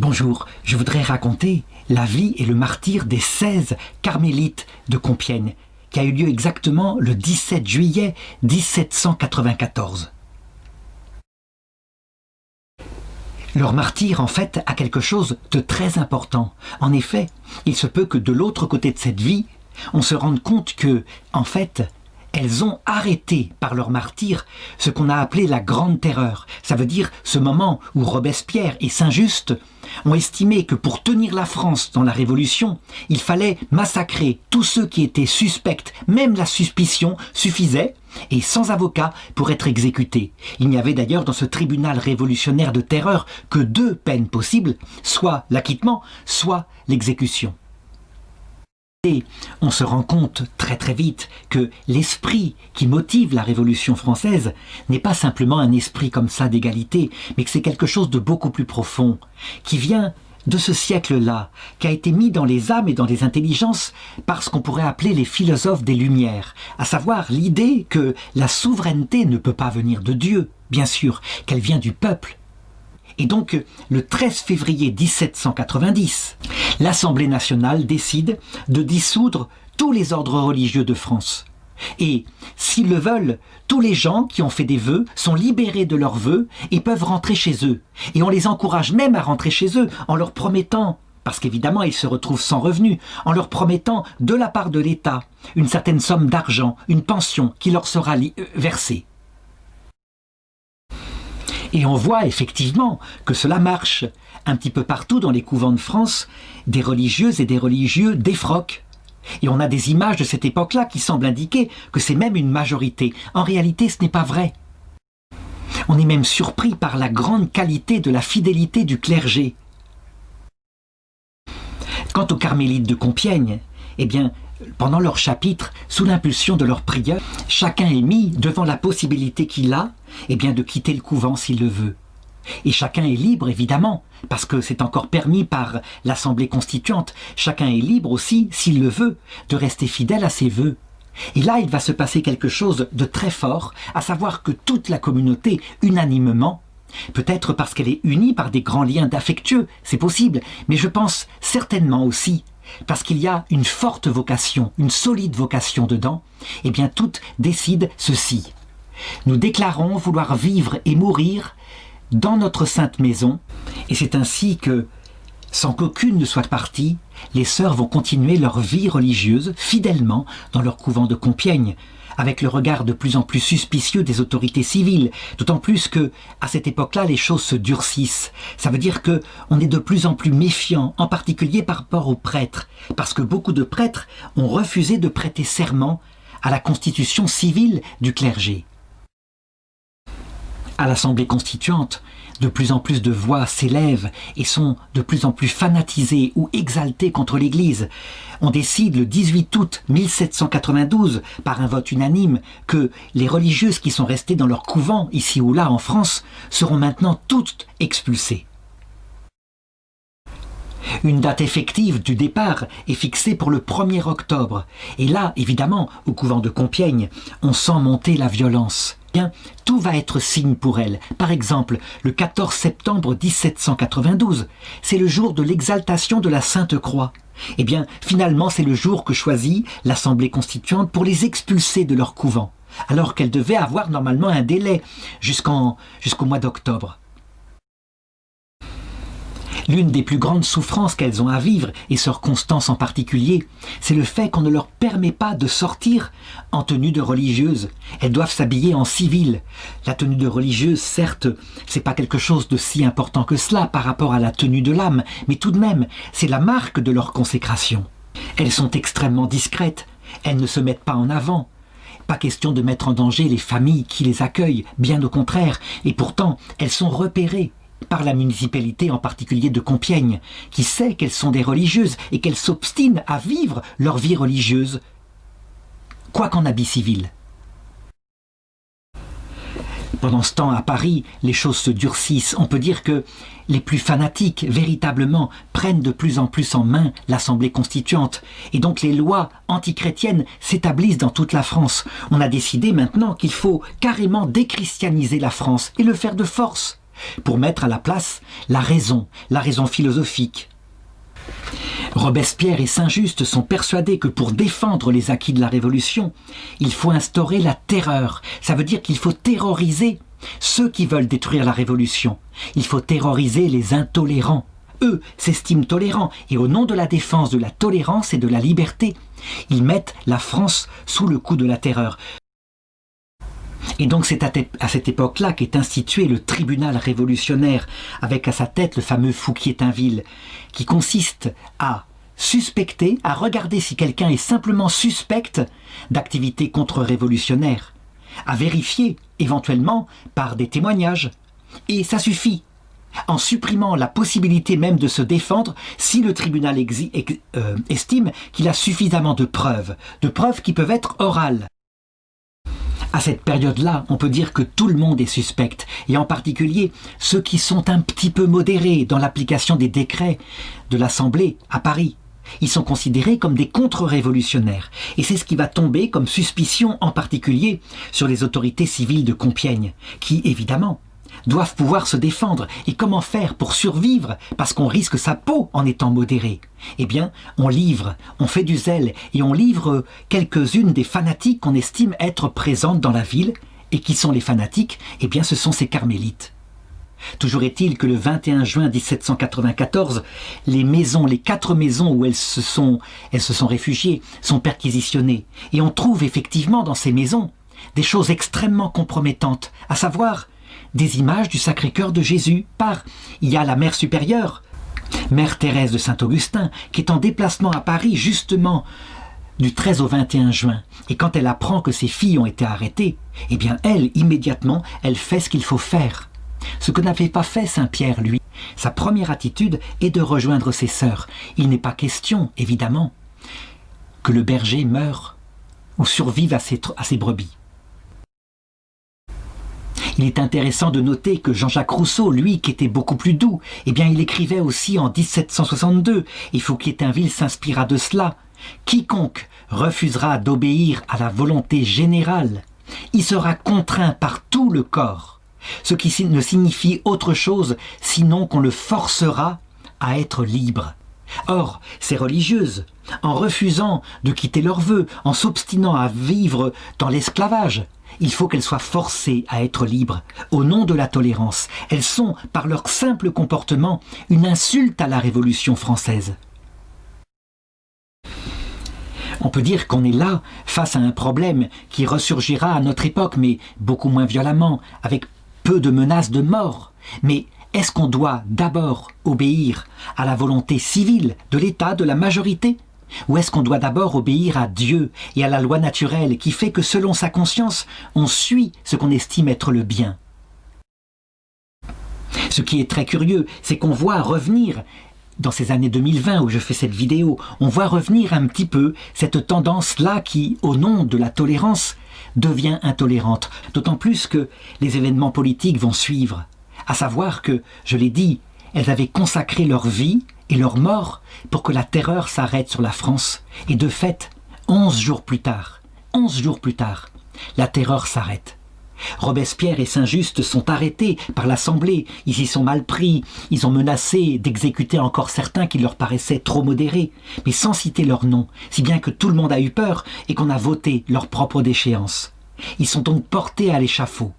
Bonjour, je voudrais raconter la vie et le martyre des 16 carmélites de Compiègne, qui a eu lieu exactement le 17 juillet 1794. Leur martyre, en fait, a quelque chose de très important. En effet, il se peut que de l'autre côté de cette vie, on se rende compte que, en fait, elles ont arrêté par leur martyre ce qu'on a appelé la Grande Terreur. Ça veut dire ce moment où Robespierre et Saint-Just ont estimé que pour tenir la France dans la Révolution, il fallait massacrer tous ceux qui étaient suspects, même la suspicion suffisait, et sans avocat pour être exécutés. Il n'y avait d'ailleurs dans ce tribunal révolutionnaire de terreur que deux peines possibles, soit l'acquittement, soit l'exécution. Et on se rend compte très très vite que l'esprit qui motive la Révolution française n'est pas simplement un esprit comme ça d'égalité, mais que c'est quelque chose de beaucoup plus profond, qui vient de ce siècle-là, qui a été mis dans les âmes et dans les intelligences par ce qu'on pourrait appeler les philosophes des Lumières, à savoir l'idée que la souveraineté ne peut pas venir de Dieu, bien sûr, qu'elle vient du peuple. Et donc, le 13 février 1790, l'Assemblée nationale décide de dissoudre tous les ordres religieux de France. Et, s'ils le veulent, tous les gens qui ont fait des vœux sont libérés de leurs vœux et peuvent rentrer chez eux. Et on les encourage même à rentrer chez eux en leur promettant, parce qu'évidemment ils se retrouvent sans revenus, en leur promettant de la part de l'État une certaine somme d'argent, une pension qui leur sera versée. Et on voit effectivement que cela marche. Un petit peu partout dans les couvents de France, des religieuses et des religieux défroquent. Et on a des images de cette époque-là qui semblent indiquer que c'est même une majorité. En réalité, ce n'est pas vrai. On est même surpris par la grande qualité de la fidélité du clergé. Quant aux carmélites de Compiègne, eh bien, pendant leur chapitre, sous l'impulsion de leur prieur, chacun est mis devant la possibilité qu'il a eh bien, de quitter le couvent s'il le veut. Et chacun est libre, évidemment, parce que c'est encore permis par l'Assemblée constituante. Chacun est libre aussi, s'il le veut, de rester fidèle à ses vœux. Et là, il va se passer quelque chose de très fort, à savoir que toute la communauté, unanimement, peut-être parce qu'elle est unie par des grands liens d'affectueux, c'est possible, mais je pense certainement aussi parce qu'il y a une forte vocation, une solide vocation dedans, eh bien toutes décident ceci. Nous déclarons vouloir vivre et mourir dans notre sainte maison, et c'est ainsi que, sans qu'aucune ne soit partie, les sœurs vont continuer leur vie religieuse fidèlement dans leur couvent de Compiègne, avec le regard de plus en plus suspicieux des autorités civiles, d'autant plus que, à cette époque-là, les choses se durcissent. Ça veut dire que on est de plus en plus méfiant, en particulier par rapport aux prêtres, parce que beaucoup de prêtres ont refusé de prêter serment à la constitution civile du clergé. À l'Assemblée constituante, de plus en plus de voix s'élèvent et sont de plus en plus fanatisées ou exaltées contre l'Église. On décide le 18 août 1792, par un vote unanime, que les religieuses qui sont restées dans leur couvent, ici ou là en France, seront maintenant toutes expulsées. Une date effective du départ est fixée pour le 1er octobre. Et là, évidemment, au couvent de Compiègne, on sent monter la violence. Bien, tout va être signe pour elle. Par exemple, le 14 septembre 1792, c'est le jour de l'exaltation de la Sainte Croix. Eh bien, finalement, c'est le jour que choisit l'Assemblée constituante pour les expulser de leur couvent, alors qu'elle devait avoir normalement un délai jusqu'au mois d'octobre. L'une des plus grandes souffrances qu'elles ont à vivre, et sœur Constance en particulier, c'est le fait qu'on ne leur permet pas de sortir en tenue de religieuse. Elles doivent s'habiller en civil. La tenue de religieuse, certes, c'est pas quelque chose de si important que cela par rapport à la tenue de l'âme, mais tout de même, c'est la marque de leur consécration. Elles sont extrêmement discrètes, elles ne se mettent pas en avant. Pas question de mettre en danger les familles qui les accueillent, bien au contraire, et pourtant, elles sont repérées par la municipalité en particulier de Compiègne, qui sait qu'elles sont des religieuses et qu'elles s'obstinent à vivre leur vie religieuse, quoi qu'en habit civil. Pendant ce temps, à Paris, les choses se durcissent. On peut dire que les plus fanatiques, véritablement, prennent de plus en plus en main l'Assemblée constituante. Et donc les lois antichrétiennes s'établissent dans toute la France. On a décidé maintenant qu'il faut carrément déchristianiser la France et le faire de force. pour mettre à la place la raison philosophique. Robespierre et Saint-Just sont persuadés que pour défendre les acquis de la Révolution, il faut instaurer la terreur. Ça veut dire qu'il faut terroriser ceux qui veulent détruire la Révolution. Il faut terroriser les intolérants. Eux s'estiment tolérants et au nom de la défense de la tolérance et de la liberté, ils mettent la France sous le coup de la terreur. Et donc c'est à cette époque-là qu'est institué le tribunal révolutionnaire, avec à sa tête le fameux Fouquier-Tinville, qui consiste à suspecter, à regarder si quelqu'un est simplement suspect d'activité contre-révolutionnaire, à vérifier éventuellement par des témoignages. Et ça suffit, en supprimant la possibilité même de se défendre si le tribunal estime qu'il a suffisamment de preuves qui peuvent être orales. À cette période-là, on peut dire que tout le monde est suspect, et en particulier ceux qui sont un petit peu modérés dans l'application des décrets de l'Assemblée à Paris. Ils sont considérés comme des contre-révolutionnaires, et c'est ce qui va tomber comme suspicion en particulier sur les autorités civiles de Compiègne, qui évidemment doivent pouvoir se défendre. Et comment faire pour survivre parce qu'on risque sa peau en étant modéré? Eh bien, on fait du zèle et on livre quelques-unes des fanatiques qu'on estime être présentes dans la ville. Et qui sont les fanatiques? Eh bien, ce sont ces carmélites. Toujours est-il que le 21 juin 1794, les 4 maisons où elles se sont réfugiées sont perquisitionnées. Et on trouve effectivement dans ces maisons des choses extrêmement compromettantes, à savoir des images du Sacré-Cœur de Jésus. Il y a la mère supérieure, Mère Thérèse de Saint-Augustin, qui est en déplacement à Paris justement du 13 au 21 juin. Et quand elle apprend que ses filles ont été arrêtées, eh bien elle, immédiatement, elle fait ce qu'il faut faire. Ce que n'avait pas fait Saint-Pierre, lui. Sa première attitude est de rejoindre ses sœurs. Il n'est pas question, évidemment, que le berger meure ou survive à ses brebis. Il est intéressant de noter que Jean-Jacques Rousseau, lui, qui était beaucoup plus doux, eh bien, il écrivait aussi en 1762, et Fouquier-Tinville s'inspira de cela. Quiconque refusera d'obéir à la volonté générale, y sera contraint par tout le corps, ce qui ne signifie autre chose sinon qu'on le forcera à être libre. Or, ces religieuses, en refusant de quitter leurs vœux, en s'obstinant à vivre dans l'esclavage, il faut qu'elles soient forcées à être libres, au nom de la tolérance. Elles sont, par leur simple comportement, une insulte à la Révolution française. On peut dire qu'on est là, face à un problème qui ressurgira à notre époque, mais beaucoup moins violemment, avec peu de menaces de mort. Mais est-ce qu'on doit d'abord obéir à la volonté civile de l'État, de la majorité ? Ou est-ce qu'on doit d'abord obéir à Dieu et à la loi naturelle qui fait que selon sa conscience, on suit ce qu'on estime être le bien? Ce qui est très curieux, c'est qu'on voit revenir, dans ces années 2020 où je fais cette vidéo, on voit revenir un petit peu cette tendance-là qui, au nom de la tolérance, devient intolérante. D'autant plus que les événements politiques vont suivre. À savoir que, je l'ai dit, elles avaient consacré leur vie et leur mort pour que la terreur s'arrête sur la France. Et de fait, 11 jours plus tard, la terreur s'arrête. Robespierre et Saint-Just sont arrêtés par l'Assemblée, ils y sont mal pris, ils ont menacé d'exécuter encore certains qui leur paraissaient trop modérés, mais sans citer leur nom, si bien que tout le monde a eu peur et qu'on a voté leur propre déchéance. Ils sont donc portés à l'échafaud.